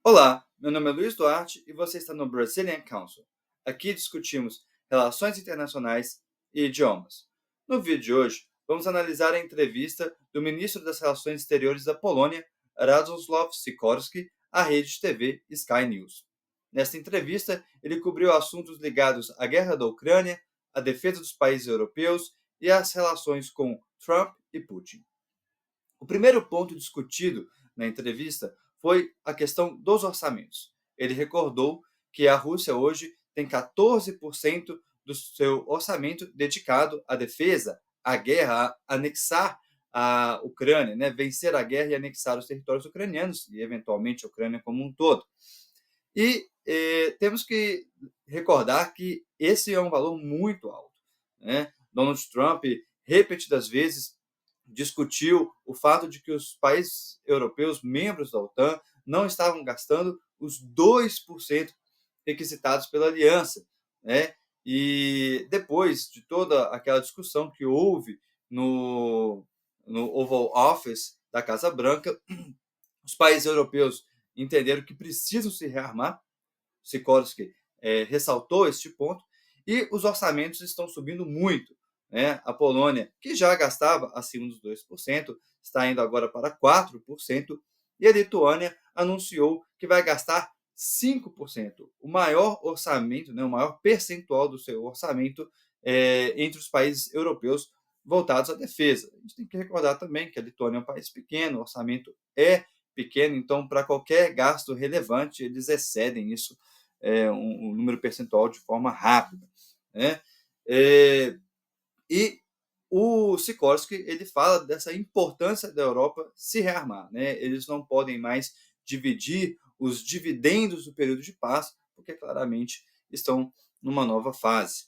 Olá, meu nome é Luiz Duarte e você está no Brazilian Council. Aqui discutimos relações internacionais e idiomas. No vídeo de hoje, vamos analisar a entrevista do ministro das Relações Exteriores da Polônia, Radosław Sikorski, à rede TV Sky News. Nesta entrevista, ele cobriu assuntos ligados à guerra da Ucrânia, à defesa dos países europeus e às relações com Trump e Putin. O primeiro ponto discutido na entrevista foi a questão dos orçamentos. Ele recordou que a Rússia hoje tem 14% do seu orçamento dedicado à defesa, à guerra, a anexar a Ucrânia, né? Vencer a guerra e anexar os territórios ucranianos e, eventualmente, a Ucrânia como um todo. E temos que recordar que esse é um valor muito alto, né? Donald Trump, repetidas vezes, discutiu o fato de que os países europeus, membros da OTAN, não estavam gastando os 2% requisitados pela aliança, né? E depois de toda aquela discussão que houve no Oval Office da Casa Branca, os países europeus entenderam que precisam se rearmar. Sikorski ressaltou este ponto, e os orçamentos estão subindo muito, né? A Polônia, que já gastava acima dos 2%, está indo agora para 4%, e a Lituânia anunciou que vai gastar 5%, o maior orçamento, né, o maior percentual do seu orçamento entre os países europeus voltados à defesa. A gente tem que recordar também que a Lituânia é um país pequeno, o orçamento é pequeno, então, para qualquer gasto relevante, eles excedem isso, um número percentual de forma rápida, né? E o Sikorski ele fala dessa importância da Europa se rearmar, né? Eles não podem mais dividir os dividendos do período de paz, porque claramente estão numa nova fase.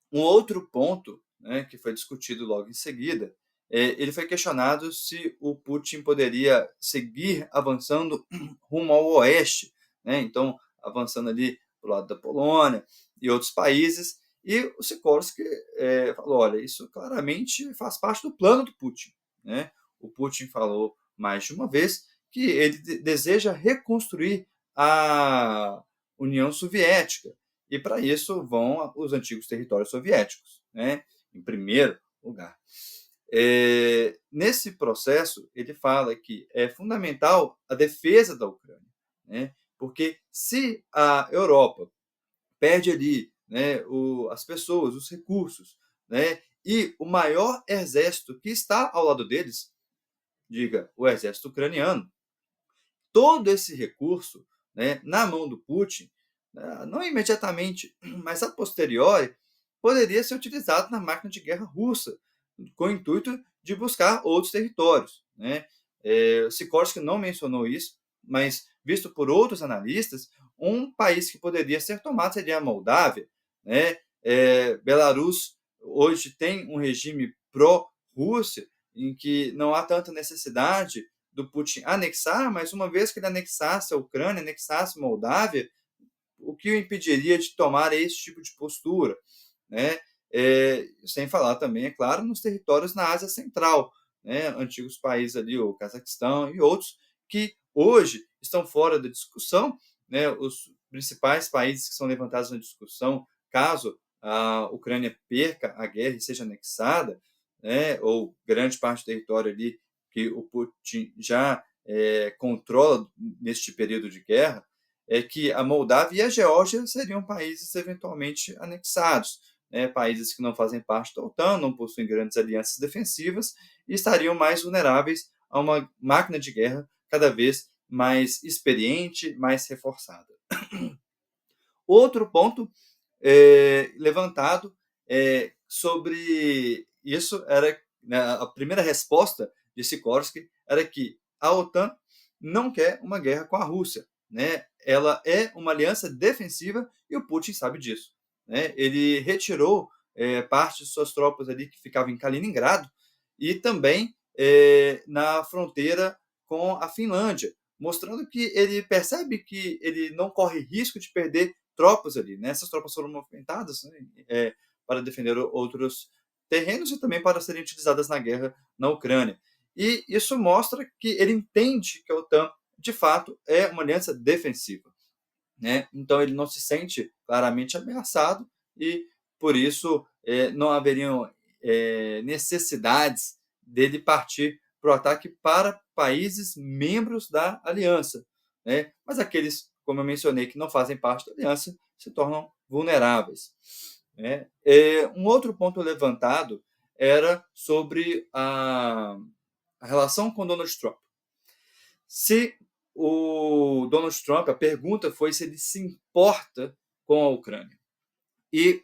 Um outro ponto, né, que foi discutido logo em seguida, ele foi questionado se o Putin poderia seguir avançando rumo ao oeste, né? Então, avançando ali para o lado da Polônia e outros países, e o Sikorski falou, olha, isso claramente faz parte do plano do Putin, né? O Putin falou mais de uma vez que ele deseja reconstruir a União Soviética, e para isso vão os antigos territórios soviéticos, né? Em primeiro lugar. Nesse processo, ele fala que é fundamental a defesa da Ucrânia, né? Porque se a Europa perde ali, né, as pessoas, os recursos, né, e o maior exército que está ao lado deles, diga, o exército ucraniano, todo esse recurso, né, na mão do Putin, não imediatamente, mas a posteriori, poderia ser utilizado na máquina de guerra russa, com o intuito de buscar outros territórios, né? Sikorski não mencionou isso, mas visto por outros analistas, um país que poderia ser tomado seria a Moldávia, né? Belarus hoje tem um regime pró-Rússia, em que não há tanta necessidade do Putin anexar, mas uma vez que ele anexasse a Ucrânia, anexasse a Moldávia, o que o impediria de tomar esse tipo de postura, né? Sem falar também, é claro, nos territórios na Ásia Central, né? Antigos países ali, o Cazaquistão e outros, que hoje estão fora da discussão, né? Os principais países que são levantados na discussão, caso a Ucrânia perca a guerra e seja anexada, né? Ou grande parte do território ali que o Putin já controla neste período de guerra, é que a Moldávia e a Geórgia seriam países eventualmente anexados, né? Países que não fazem parte da OTAN, não possuem grandes alianças defensivas e estariam mais vulneráveis a uma máquina de guerra cada vez mais experiente, mais reforçada. Outro ponto levantado sobre isso era, né, a primeira resposta de Sikorski era que a OTAN não quer uma guerra com a Rússia, né? Ela é uma aliança defensiva e o Putin sabe disso, né? Ele retirou parte de suas tropas ali que ficavam em Kaliningrado e também na fronteira com a Finlândia, mostrando que ele percebe que ele não corre risco de perder tropas ali, né? Essas tropas foram movimentadas, né, para defender outros terrenos e também para serem utilizadas na guerra na Ucrânia. E isso mostra que ele entende que a OTAN de fato, é uma aliança defensiva, né? Então ele não se sente claramente ameaçado e, por isso, não haveriam necessidades dele partir para o ataque para países membros da aliança, né? Mas aqueles, como eu mencionei, que não fazem parte da aliança se tornam vulneráveis, né? Um outro ponto levantado era sobre a relação com Donald Trump. Se o Donald Trump, a pergunta foi se ele se importa com a Ucrânia. E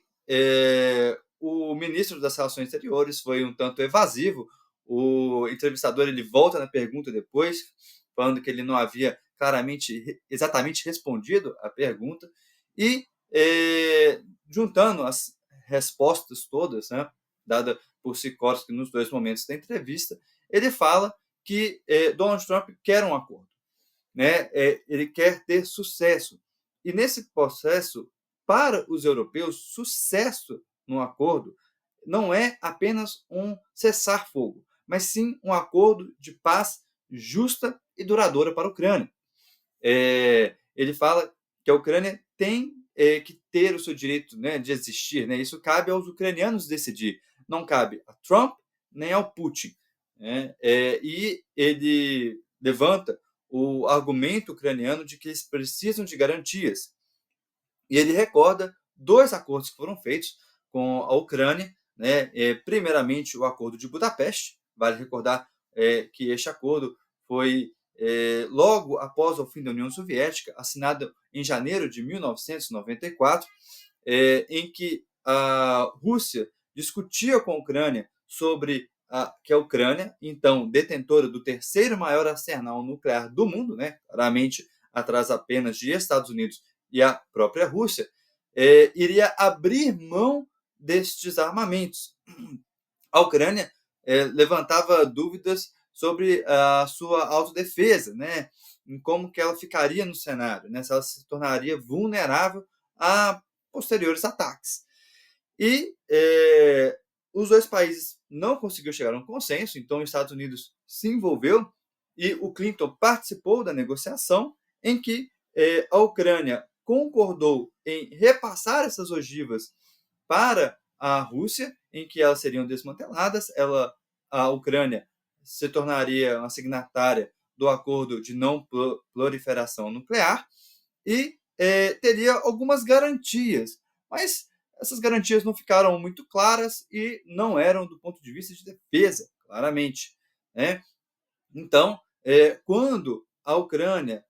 o ministro das Relações Exteriores foi um tanto evasivo. O entrevistador ele volta na pergunta depois, falando que ele não havia exatamente respondido a pergunta. E juntando as respostas todas, né, dadas por Sikorski nos dois momentos da entrevista, ele fala que Donald Trump quer um acordo, né? Ele quer ter sucesso. E nesse processo, para os europeus, sucesso no acordo não é apenas um cessar-fogo, mas sim um acordo de paz justa e duradoura para a Ucrânia. Ele fala que a Ucrânia tem que ter o seu direito, né, de existir, né? Isso cabe aos ucranianos decidir, não cabe a Trump nem ao Putin, né? E ele levanta o argumento ucraniano de que eles precisam de garantias. E ele recorda dois acordos que foram feitos com a Ucrânia, né? Primeiramente, o Acordo de Budapeste. Vale recordar que este acordo foi logo após o fim da União Soviética, assinado em janeiro de 1994, em que a Rússia discutia com a Ucrânia sobre que a Ucrânia, então detentora do terceiro maior arsenal nuclear do mundo, né, claramente atrás apenas de Estados Unidos e a própria Rússia, iria abrir mão destes armamentos. A Ucrânia levantava dúvidas sobre a sua autodefesa, né, em como que ela ficaria no cenário, né, se ela se tornaria vulnerável a posteriores ataques. E os dois países não conseguiram chegar a um consenso, então os Estados Unidos se envolveu e o Clinton participou da negociação em que a Ucrânia concordou em repassar essas ogivas para a Rússia, em que elas seriam desmanteladas. A Ucrânia se tornaria uma signatária do acordo de não proliferação nuclear e teria algumas garantias, mas essas garantias não ficaram muito claras e não eram do ponto de vista de defesa, claramente, né? Então, quando a Ucrânia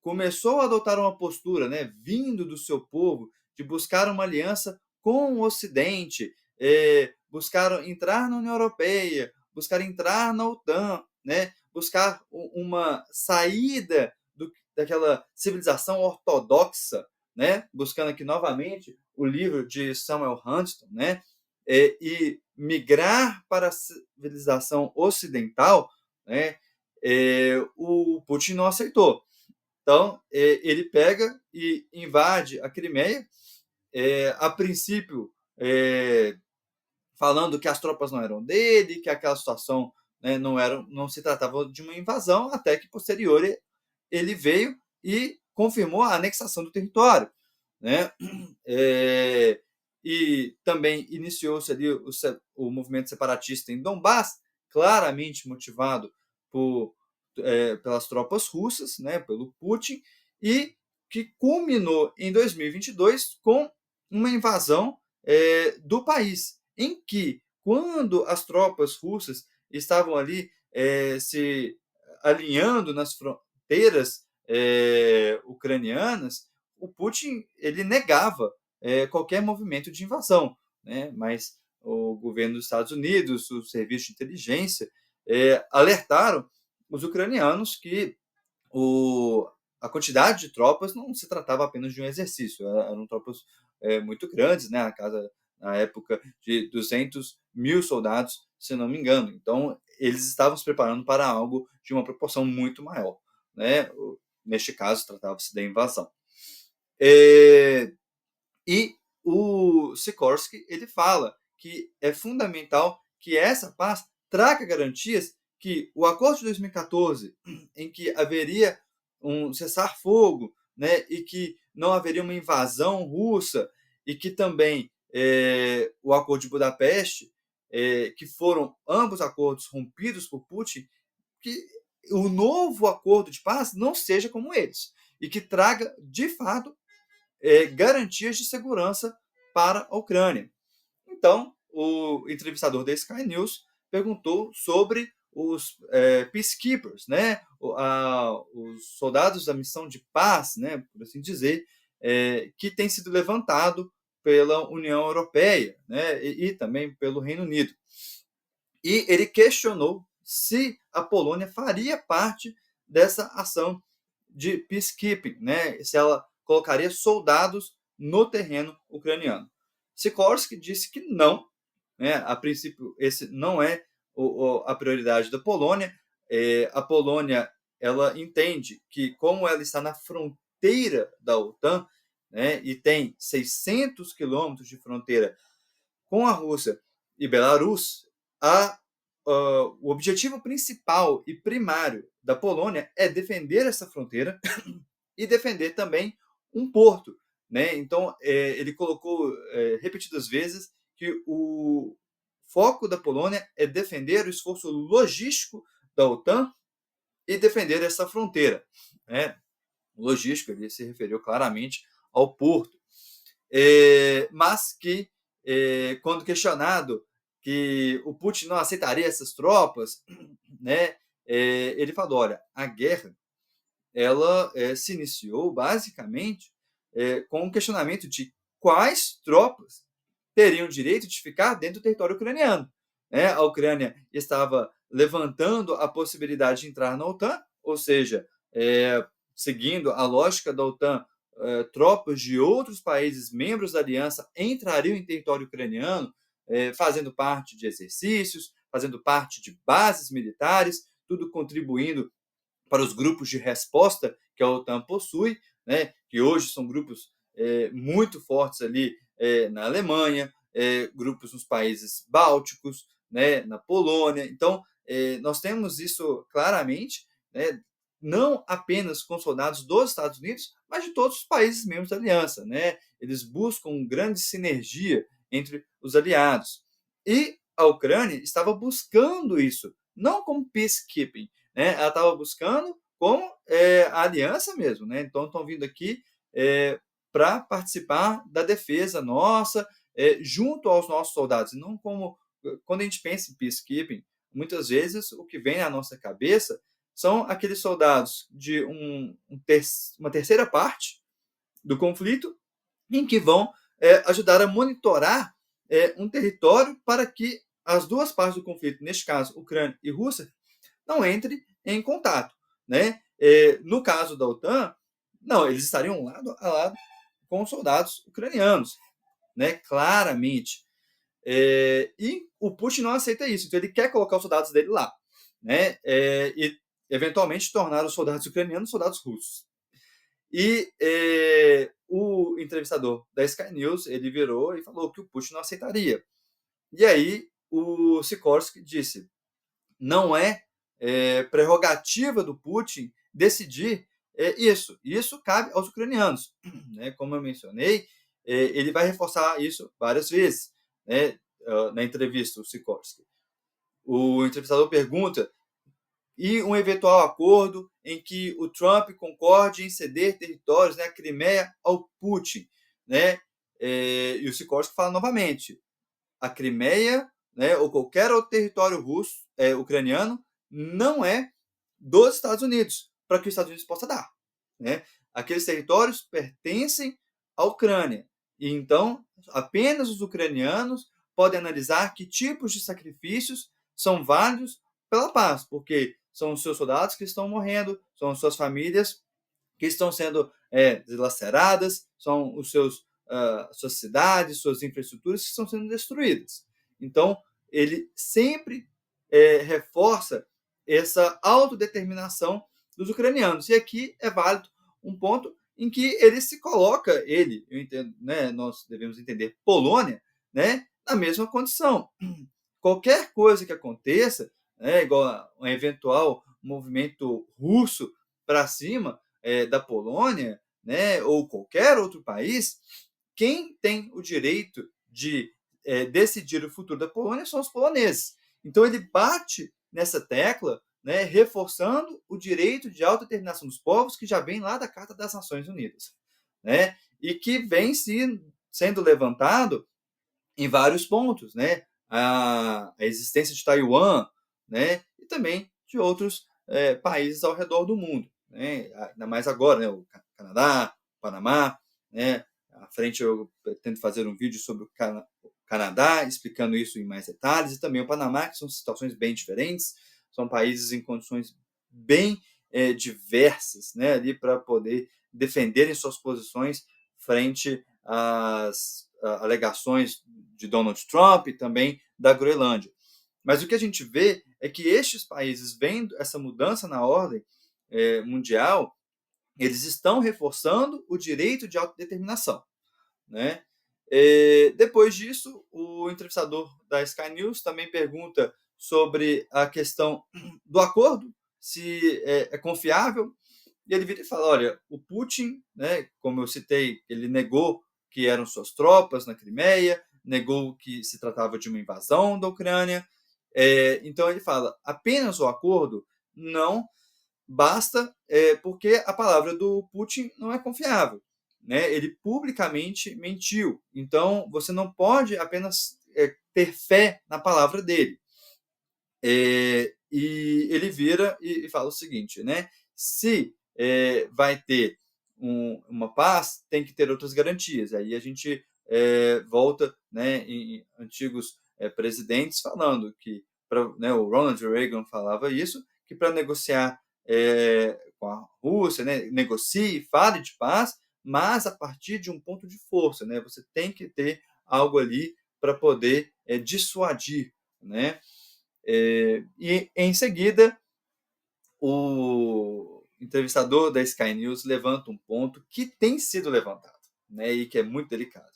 começou a adotar uma postura, né, vindo do seu povo, de buscar uma aliança com o Ocidente, buscar entrar na União Europeia, buscar entrar na OTAN, né, buscar uma saída daquela civilização ortodoxa, né, buscando aqui novamente o livro de Samuel Huntington, né, e migrar para a civilização ocidental, né, o Putin não aceitou. Então, ele pega e invade a Crimeia, a princípio falando que as tropas não eram dele, que aquela situação, né, não se tratava de uma invasão, até que posterior ele veio e confirmou a anexação do território, né? E também iniciou-se ali o movimento separatista em Donbass, claramente motivado pelas tropas russas, né, pelo Putin, e que culminou em 2022 com uma invasão do país, em que, quando as tropas russas estavam ali se alinhando nas fronteiras ucranianas, o Putin ele negava qualquer movimento de invasão, né? Mas o governo dos Estados Unidos, o serviço de inteligência, alertaram os ucranianos que a quantidade de tropas não se tratava apenas de um exercício, eram tropas muito grandes, né? Na época de 200 mil soldados, se não me engano. Então, eles estavam se preparando para algo de uma proporção muito maior, né? Neste caso, tratava-se da invasão. E o Sikorski ele fala que é fundamental que essa paz traga garantias que o acordo de 2014, em que haveria um cessar-fogo, né, e que não haveria uma invasão russa, e que também o Acordo de Budapeste, que foram ambos acordos rompidos por Putin, que o novo acordo de paz não seja como eles, e que traga, de fato, garantias de segurança para a Ucrânia. Então, o entrevistador da Sky News perguntou sobre os peacekeepers, né, os soldados da missão de paz, né, por assim dizer, que tem sido levantado pela União Europeia, né, e também pelo Reino Unido. E ele questionou se a Polônia faria parte dessa ação de peacekeeping, né, se ela colocaria soldados no terreno ucraniano. Sikorski disse que não, né, a princípio esse não é a prioridade da Polônia. A Polônia, ela entende que, como ela está na fronteira da OTAN, né, e tem 600 quilômetros de fronteira com a Rússia e Belarus, o objetivo principal e primário da Polônia é defender essa fronteira e defender também um porto, né? Então, ele colocou repetidas vezes que o foco da Polônia é defender o esforço logístico da OTAN e defender essa fronteira, né? Logístico, ele se referiu claramente ao porto. Mas que, quando questionado que o Putin não aceitaria essas tropas, né, ele falou: olha, a guerra ela se iniciou basicamente com o questionamento de quais tropas teriam direito de ficar dentro do território ucraniano. Né? A Ucrânia estava levantando a possibilidade de entrar na OTAN, ou seja, seguindo a lógica da OTAN, tropas de outros países membros da aliança entrariam em território ucraniano, fazendo parte de exercícios, fazendo parte de bases militares, tudo contribuindo para os grupos de resposta que a OTAN possui, né, que hoje são grupos muito fortes ali na Alemanha, grupos nos países bálticos, né, na Polônia. Então, nós temos isso claramente, né, não apenas com soldados dos Estados Unidos, mas de todos os países membros da aliança. Né? Eles buscam grande sinergia entre os aliados. E a Ucrânia estava buscando isso, não como peacekeeping, né? Ela estava buscando como a aliança mesmo. Né? Então, estão vindo aqui para participar da defesa nossa, junto aos nossos soldados, e não como, quando a gente pensa em peacekeeping, muitas vezes o que vem à nossa cabeça são aqueles soldados de uma terceira parte do conflito, em que vão ajudar a monitorar um território para que as duas partes do conflito, neste caso, Ucrânia e Rússia, não entrem em contato. Né? No caso da OTAN, não, eles estariam lado a lado com os soldados ucranianos, né? Claramente. E o Putin não aceita isso, então ele quer colocar os soldados dele lá, né? E eventualmente tornar os soldados ucranianos soldados russos. E o entrevistador da Sky News, ele virou e falou que o Putin não aceitaria. E aí o Sikorski disse: não é prerrogativa do Putin decidir isso. Isso cabe aos ucranianos. Né? Como eu mencionei, ele vai reforçar isso várias vezes, né? Na entrevista, o Sikorski. O entrevistador pergunta: e um eventual acordo em que o Trump concorde em ceder territórios, né, a Crimeia, ao Putin? Né? E o Sikorski fala novamente: a Crimeia, né, ou qualquer outro território russo, ucraniano, não é dos Estados Unidos, para que os Estados Unidos possa dar. Né? Aqueles territórios pertencem à Ucrânia. E então, apenas os ucranianos podem analisar que tipos de sacrifícios são válidos pela paz, porque são os seus soldados que estão morrendo, são as suas famílias que estão sendo deslaceradas, são os suas cidades, suas infraestruturas que estão sendo destruídas. Então, ele sempre reforça essa autodeterminação dos ucranianos. E aqui é válido um ponto em que ele se coloca, eu entendo, né, nós devemos entender Polônia, né, na mesma condição. Qualquer coisa que aconteça, né, igual a um eventual movimento russo para cima, da Polônia, né, ou qualquer outro país, quem tem o direito de decidir o futuro da Polônia são os poloneses. Então ele bate nessa tecla, né, reforçando o direito de autodeterminação dos povos que já vem lá da Carta das Nações Unidas, né, e que vem sendo levantado em vários pontos, né, a existência de Taiwan, né, e também de outros países ao redor do mundo, né, ainda mais agora, né, o Canadá, o Panamá, né, à frente eu pretendo fazer um vídeo sobre o Canadá, explicando isso em mais detalhes, e também o Panamá, que são situações bem diferentes, são países em condições bem diversas, né, ali para poder defenderem suas posições frente às alegações de Donald Trump e também da Groenlândia. Mas o que a gente vê é que estes países, vendo essa mudança na ordem mundial, eles estão reforçando o direito de autodeterminação, né? Depois disso, o entrevistador da Sky News também pergunta sobre a questão do acordo, se é confiável, e ele vira e fala: olha, o Putin, né, como eu citei, ele negou que eram suas tropas na Crimeia, negou que se tratava de uma invasão da Ucrânia. Então ele fala: apenas o acordo não basta, porque a palavra do Putin não é confiável, né? Ele publicamente mentiu. Então você não pode apenas ter fé na palavra dele. E ele vira e fala o seguinte, né? Se vai ter uma paz, tem que ter outras garantias. Aí a gente volta, né, em antigos presidentes falando que, né, o Ronald Reagan falava isso, que para negociar com a Rússia, né, negocie, fale de paz, mas a partir de um ponto de força, né? Você tem que ter algo ali para poder dissuadir, né? E em seguida, o entrevistador da Sky News levanta um ponto que tem sido levantado, né, e que é muito delicado.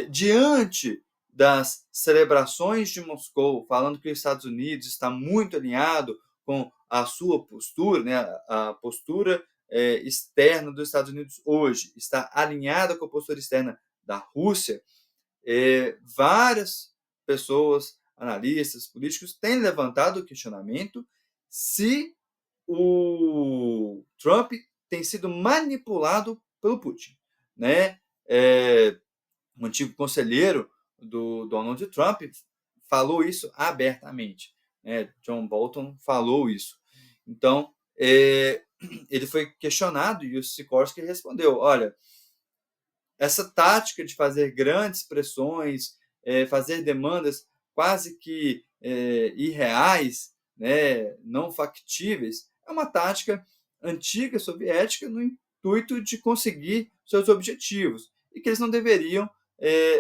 Diante das celebrações de Moscou, falando que os Estados Unidos está muito alinhado com a sua postura, né, a postura externa dos Estados Unidos hoje está alinhada com a postura externa da Rússia, várias pessoas, analistas, políticos, têm levantado o questionamento se o Trump tem sido manipulado pelo Putin, né? Um antigo conselheiro do Donald Trump falou isso abertamente, né? John Bolton falou isso. Então, ele foi questionado e o Sikorsky respondeu: olha, essa tática de fazer grandes pressões, fazer demandas quase que irreais, né, não factíveis, é uma tática antiga soviética no intuito de conseguir seus objetivos e que eles não deveriam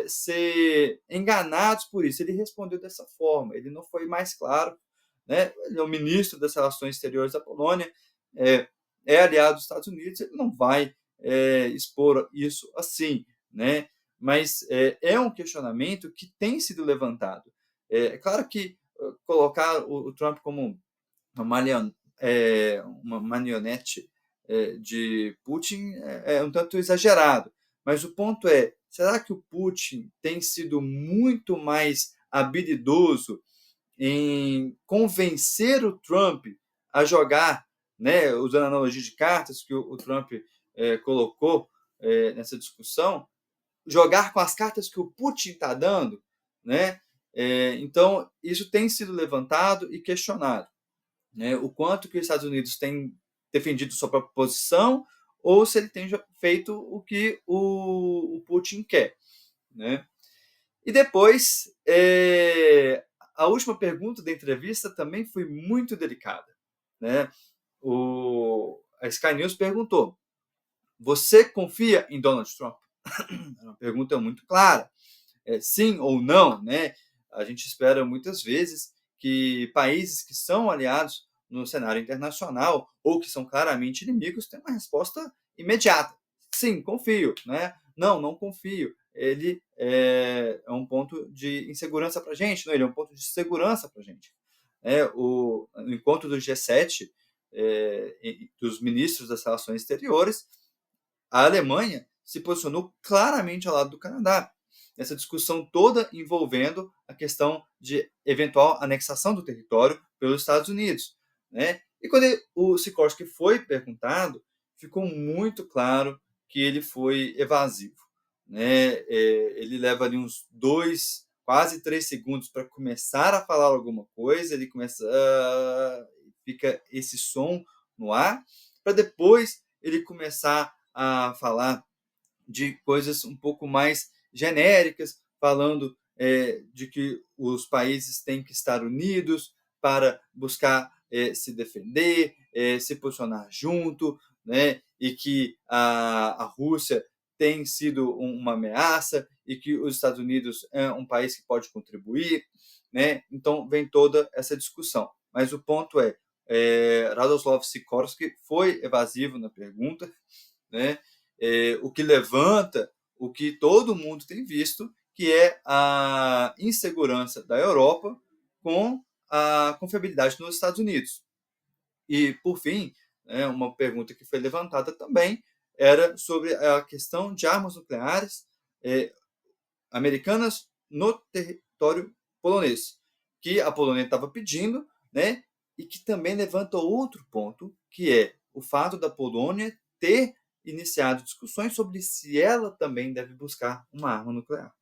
ser enganados por isso. Ele respondeu dessa forma, ele não foi mais claro, né? Ele é o ministro das Relações Exteriores da Polônia, é aliado dos Estados Unidos, ele não vai expor isso assim, né? Mas é um questionamento que tem sido levantado. Claro que colocar o Trump como uma marionete de Putin é um tanto exagerado. Mas o ponto é, será que o Putin tem sido muito mais habilidoso em convencer o Trump a jogar, né, usando a analogia de cartas que o Trump colocou nessa discussão, jogar com as cartas que o Putin está dando, né? Então, isso tem sido levantado e questionado, né? O quanto que os Estados Unidos têm defendido sua própria posição ou se ele tem feito o que o Putin quer, né? E depois, a última pergunta da entrevista também foi muito delicada, né? A Sky News perguntou: você confia em Donald Trump? É uma pergunta muito clara, sim ou não, né? A gente espera muitas vezes que países que são aliados no cenário internacional ou que são claramente inimigos tenham uma resposta imediata. Sim, confio, né? Não, não confio. Ele é um ponto de insegurança para a gente, não? Ele é um ponto de segurança para a gente. No encontro do G7, dos ministros das relações exteriores, a Alemanha se posicionou claramente ao lado do Canadá, nessa discussão toda envolvendo a questão de eventual anexação do território pelos Estados Unidos, né? E quando o Sikorski foi perguntado, ficou muito claro que ele foi evasivo, né? Ele leva ali uns 2, quase 3 segundos para começar a falar alguma coisa, ele começa, fica esse som no ar, para depois ele começar a falar de coisas um pouco mais genéricas, falando de que os países têm que estar unidos para buscar se defender, se posicionar junto, né? E que a Rússia tem sido uma ameaça e que os Estados Unidos é um país que pode contribuir, né? Então vem toda essa discussão. Mas o ponto Radoslav Sikorski foi evasivo na pergunta, né? O que levanta o que todo mundo tem visto, que é a insegurança da Europa com a confiabilidade nos Estados Unidos. E, por fim, né, uma pergunta que foi levantada também era sobre a questão de armas nucleares americanas no território polonês, que a Polônia estava pedindo, né, e que também levanta outro ponto, que é o fato da Polônia ter iniciado discussões sobre se ela também deve buscar uma arma nuclear,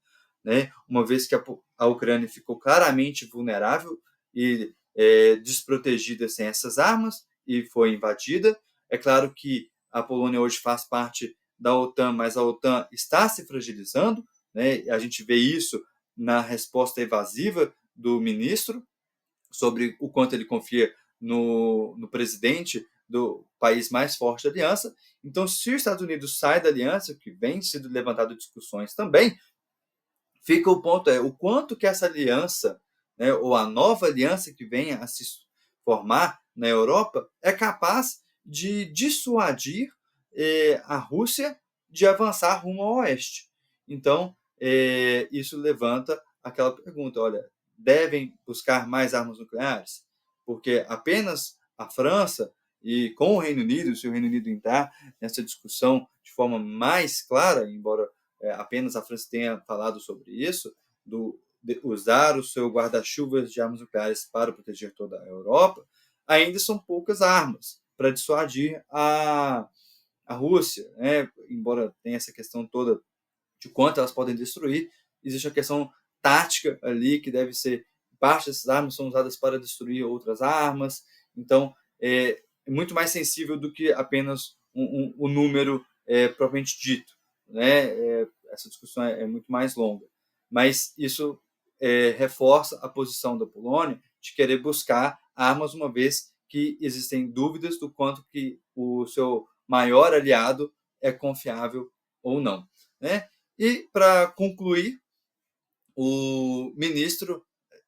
né? Uma vez que a Ucrânia ficou claramente vulnerável e desprotegida sem essas armas e foi invadida. É claro que a Polônia hoje faz parte da OTAN, mas a OTAN está se fragilizando, né? A gente vê isso na resposta evasiva do ministro sobre o quanto ele confia no presidente do país mais forte da aliança. Então, se os Estados Unidos sai da aliança, que vem sendo levantado discussões também, fica o ponto o quanto que essa aliança, né, ou a nova aliança que venha a se formar na Europa, é capaz de dissuadir a Rússia de avançar rumo ao oeste. Então, isso levanta aquela pergunta, olha, devem buscar mais armas nucleares? Porque apenas a França e com o Reino Unido, se o Reino Unido entrar nessa discussão de forma mais clara, embora apenas a França tenha falado sobre isso, de usar o seu guarda-chuvas de armas nucleares para proteger toda a Europa, ainda são poucas armas para dissuadir a Rússia, né? Embora tenha essa questão toda de quanto elas podem destruir, existe a questão tática ali que deve ser, parte dessas armas são usadas para destruir outras armas, então é muito mais sensível do que apenas o número propriamente dito, né? Essa discussão é muito mais longa, mas isso reforça a posição da Polônia de querer buscar armas, uma vez que existem dúvidas do quanto que o seu maior aliado é confiável ou não, né? E, para concluir, o ministro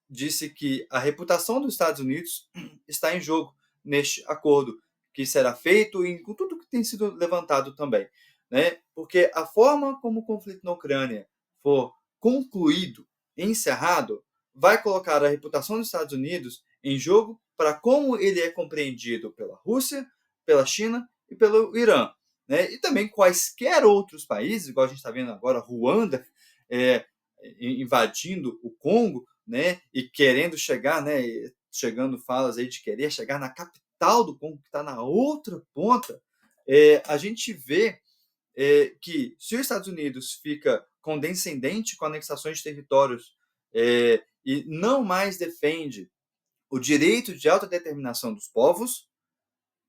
disse que a reputação dos Estados Unidos está em jogo neste acordo, que será feito e com tudo que tem sido levantado também, né? Porque a forma como o conflito na Ucrânia for concluído, encerrado, vai colocar a reputação dos Estados Unidos em jogo para como ele é compreendido pela Rússia, pela China e pelo Irã, né? E também quaisquer outros países, igual a gente está vendo agora, Ruanda invadindo o Congo, né? E querendo chegar, né? Chegando falas aí de querer chegar na capital do Congo, que está na outra ponta. A gente vê que se os Estados Unidos fica condescendente com anexações de territórios e não mais defende o direito de autodeterminação dos povos,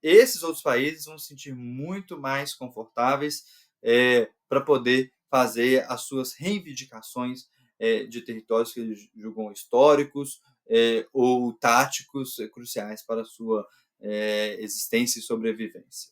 esses outros países vão se sentir muito mais confortáveis para poder fazer as suas reivindicações de territórios que eles julgam históricos ou táticos cruciais para a sua existência e sobrevivência.